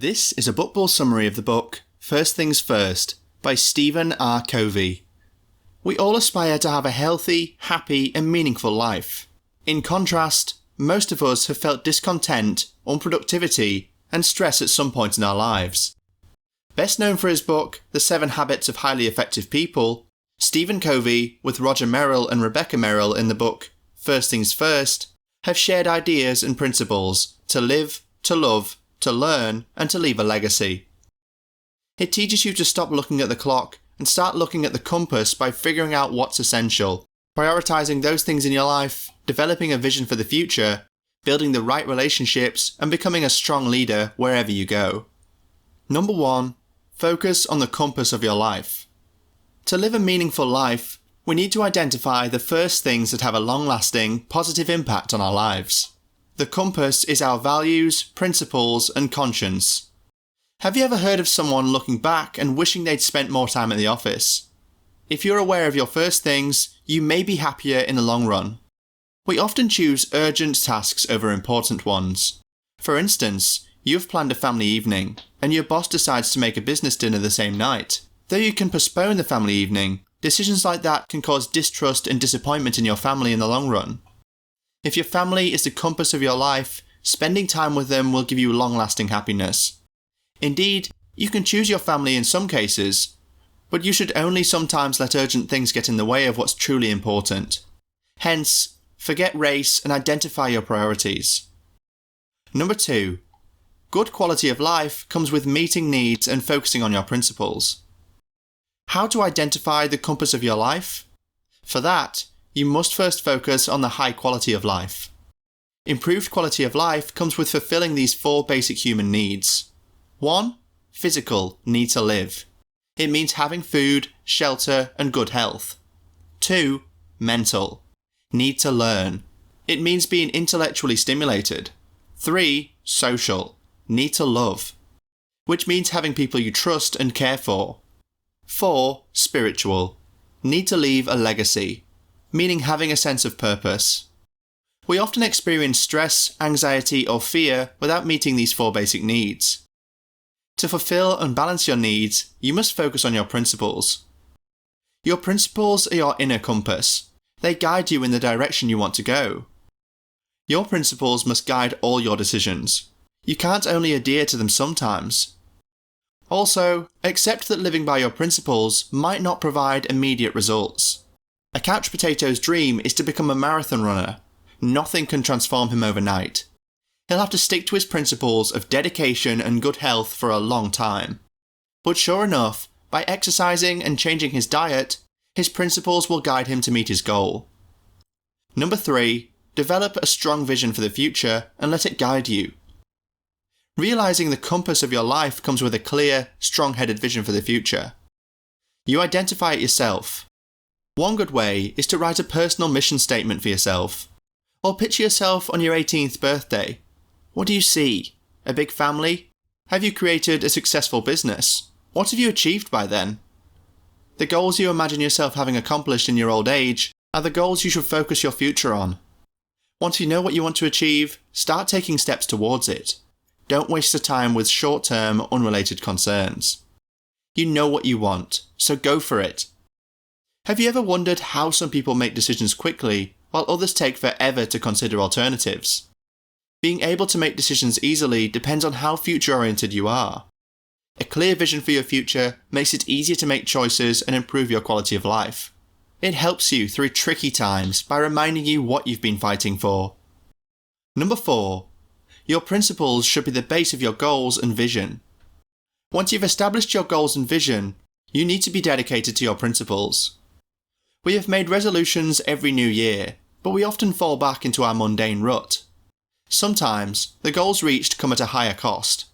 This is a book ball summary of the book First Things First by Stephen R. Covey. We all aspire to have a healthy, happy and meaningful life. In contrast, most of us have felt discontent, unproductivity and stress at some point in our lives. Best known for his book The 7 Habits of Highly Effective People, Stephen Covey, with Roger Merrill and Rebecca Merrill in the book First Things First, have shared ideas and principles to live, to love, to learn, and to leave a legacy. It teaches you to stop looking at the clock and start looking at the compass by figuring out what's essential, prioritizing those things in your life, developing a vision for the future, building the right relationships, and becoming a strong leader wherever you go. Number 1. Focus on the compass of your life. To live a meaningful life, we need to identify the first things that have a long-lasting, positive impact on our lives. The compass is our values, principles, and conscience. Have you ever heard of someone looking back and wishing they'd spent more time at the office? If you're aware of your first things, you may be happier in the long run. We often choose urgent tasks over important ones. For instance, you've planned a family evening, and your boss decides to make a business dinner the same night. Though you can postpone the family evening, decisions like that can cause distrust and disappointment in your family in the long run. If your family is the compass of your life, spending time with them will give you long-lasting happiness. Indeed, you can choose your family in some cases, but you should only sometimes let urgent things get in the way of what's truly important. Hence, forget race and identify your priorities. Number 2. Good quality of life comes with meeting needs and focusing on your principles. How to identify the compass of your life? For that, you must first focus on the high quality of life. Improved quality of life comes with fulfilling these 4 basic human needs. 1. Physical, need to live. It means having food, shelter, and good health. 2. Mental, need to learn. It means being intellectually stimulated. 3. Social, need to love, which means having people you trust and care for. 4. Spiritual, need to leave a legacy, meaning having a sense of purpose. We often experience stress, anxiety, or fear without meeting these 4 basic needs. To fulfill and balance your needs, you must focus on your principles. Your principles are your inner compass. They guide you in the direction you want to go. Your principles must guide all your decisions. You can't only adhere to them sometimes. Also, accept that living by your principles might not provide immediate results. A couch potato's dream is to become a marathon runner. Nothing can transform him overnight. He'll have to stick to his principles of dedication and good health for a long time. But sure enough, by exercising and changing his diet, his principles will guide him to meet his goal. Number 3. Develop a strong vision for the future and let it guide you. Realizing the compass of your life comes with a clear, strong-headed vision for the future. You identify it yourself. One good way is to write a personal mission statement for yourself. Or picture yourself on your 18th birthday. What do you see? A big family? Have you created a successful business? What have you achieved by then? The goals you imagine yourself having accomplished in your old age are the goals you should focus your future on. Once you know what you want to achieve, start taking steps towards it. Don't waste the time with short-term, unrelated concerns. You know what you want, so go for it. Have you ever wondered how some people make decisions quickly, while others take forever to consider alternatives? Being able to make decisions easily depends on how future-oriented you are. A clear vision for your future makes it easier to make choices and improve your quality of life. It helps you through tricky times by reminding you what you've been fighting for. Number 4. Your principles should be the base of your goals and vision. Once you've established your goals and vision, you need to be dedicated to your principles. We have made resolutions every new year, but we often fall back into our mundane rut. Sometimes, the goals reached come at a higher cost.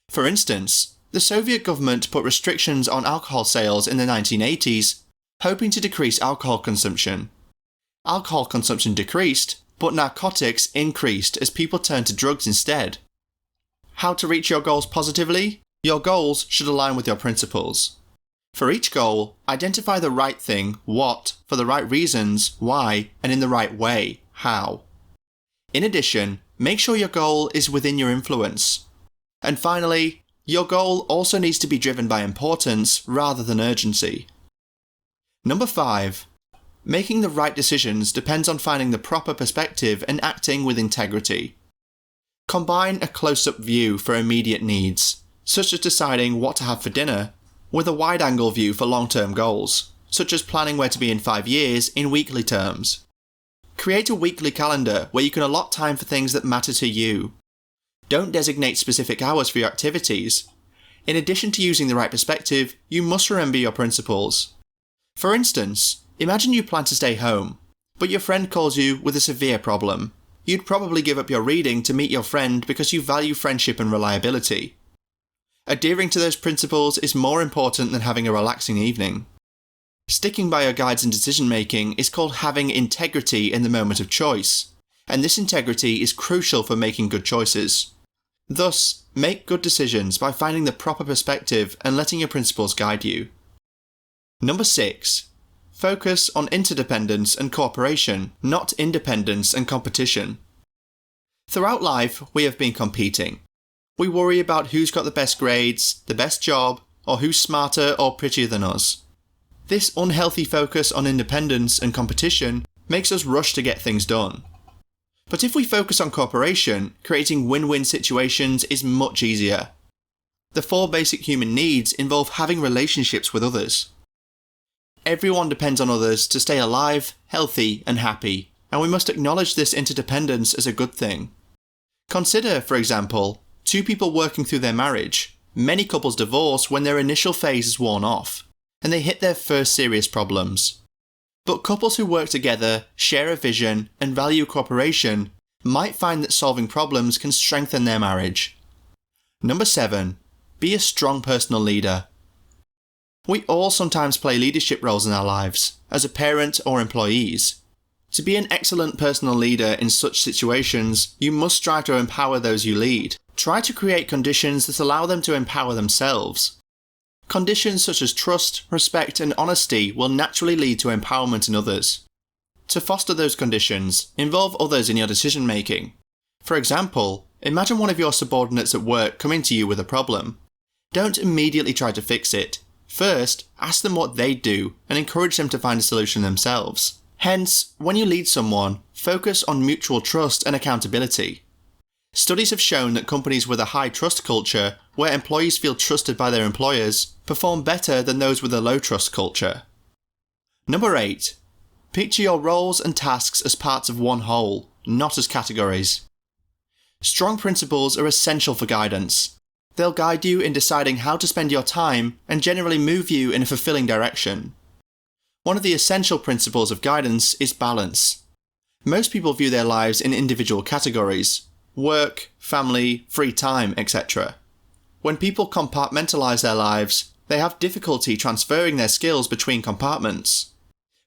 For instance, the Soviet government put restrictions on alcohol sales in the 1980s, hoping to decrease alcohol consumption. Alcohol consumption decreased, but narcotics increased as people turned to drugs instead. How to reach your goals positively? Your goals should align with your principles. For each goal, identify the right thing, what, for the right reasons, why, and in the right way, how. In addition, make sure your goal is within your influence. And finally, Your goal also needs to be driven by importance rather than urgency. Number 5. Making the right decisions depends on finding the proper perspective and acting with integrity. Combine a close-up view for immediate needs, such as deciding what to have for dinner, with a wide-angle view for long-term goals, such as planning where to be in 5 years in weekly terms. Create a weekly calendar where you can allot time for things that matter to you. Don't designate specific hours for your activities. In addition to using the right perspective, you must remember your principles. For instance, imagine you plan to stay home, but your friend calls you with a severe problem. You'd probably give up your reading to meet your friend because you value friendship and reliability. Adhering to those principles is more important than having a relaxing evening. Sticking by your guides in decision-making is called having integrity in the moment of choice, and this integrity is crucial for making good choices. Thus, make good decisions by finding the proper perspective and letting your principles guide you. Number 6. Focus on interdependence and cooperation, not independence and competition. Throughout life, we have been competing. We worry about who's got the best grades, the best job, or who's smarter or prettier than us. This unhealthy focus on independence and competition makes us rush to get things done. But if we focus on cooperation, creating win-win situations is much easier. The 4 basic human needs involve having relationships with others. Everyone depends on others to stay alive, healthy, and happy, and we must acknowledge this interdependence as a good thing. Consider, for example, 2 people working through their marriage. Many couples divorce when their initial phase is worn off, and they hit their first serious problems. But couples who work together, share a vision, and value cooperation might find that solving problems can strengthen their marriage. Number 7. Be a strong personal leader. We all sometimes play leadership roles in our lives, as a parent or employees. To be an excellent personal leader in such situations, you must strive to empower those you lead. Try to create conditions that allow them to empower themselves. Conditions such as trust, respect, and honesty will naturally lead to empowerment in others. To foster those conditions, involve others in your decision-making. For example, imagine one of your subordinates at work coming to you with a problem. Don't immediately try to fix it. First, ask them what they'd do and encourage them to find a solution themselves. Hence, when you lead someone, focus on mutual trust and accountability. Studies have shown that companies with a high trust culture, where employees feel trusted by their employers, perform better than those with a low trust culture. Number 8. Picture your roles and tasks as parts of one whole, not as categories. Strong principles are essential for guidance. They'll guide you in deciding how to spend your time and generally move you in a fulfilling direction. One of the essential principles of guidance is balance. Most people view their lives in individual categories: work, family, free time, etc. When people compartmentalize their lives, they have difficulty transferring their skills between compartments.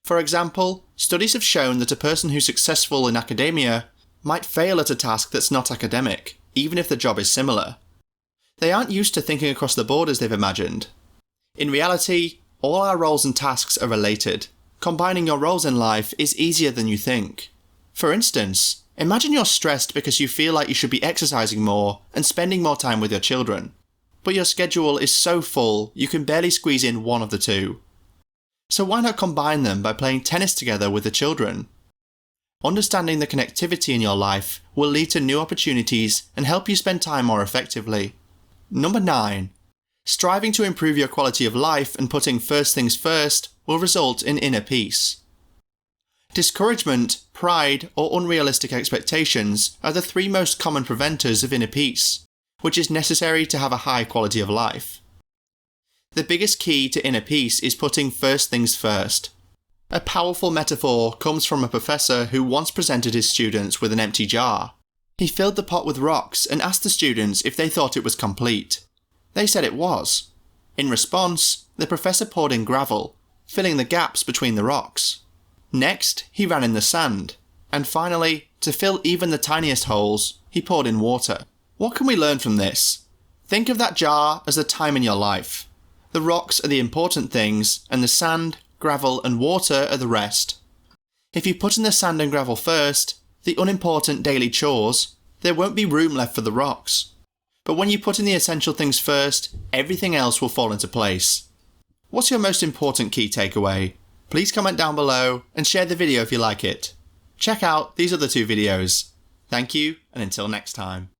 For example, studies have shown that a person who's successful in academia might fail at a task that's not academic, even if the job is similar. They aren't used to thinking across the borders they've imagined. In reality, all our roles and tasks are related. Combining your roles in life is easier than you think. For instance, imagine you're stressed because you feel like you should be exercising more and spending more time with your children. But your schedule is so full you can barely squeeze in one of the two. So why not combine them by playing tennis together with the children? Understanding the connectivity in your life will lead to new opportunities and help you spend time more effectively. Number 9. Striving to improve your quality of life and putting first things first will result in inner peace. Discouragement, pride, or unrealistic expectations are the 3 most common preventers of inner peace, which is necessary to have a high quality of life. The biggest key to inner peace is putting first things first. A powerful metaphor comes from a professor who once presented his students with an empty jar. He filled the pot with rocks and asked the students if they thought it was complete. They said it was. In response, the professor poured in gravel, filling the gaps between the rocks. Next, he ran in the sand. And finally, to fill even the tiniest holes, he poured in water. What can we learn from this? Think of that jar as the time in your life. The rocks are the important things, and the sand, gravel, and water are the rest. If you put in the sand and gravel first, the unimportant daily chores, there won't be room left for the rocks. but when you put in the essential things first, everything else will fall into place. What's your most important key takeaway? Please comment down below and share the video if you like it. Check out these other 2 videos. Thank you, and until next time.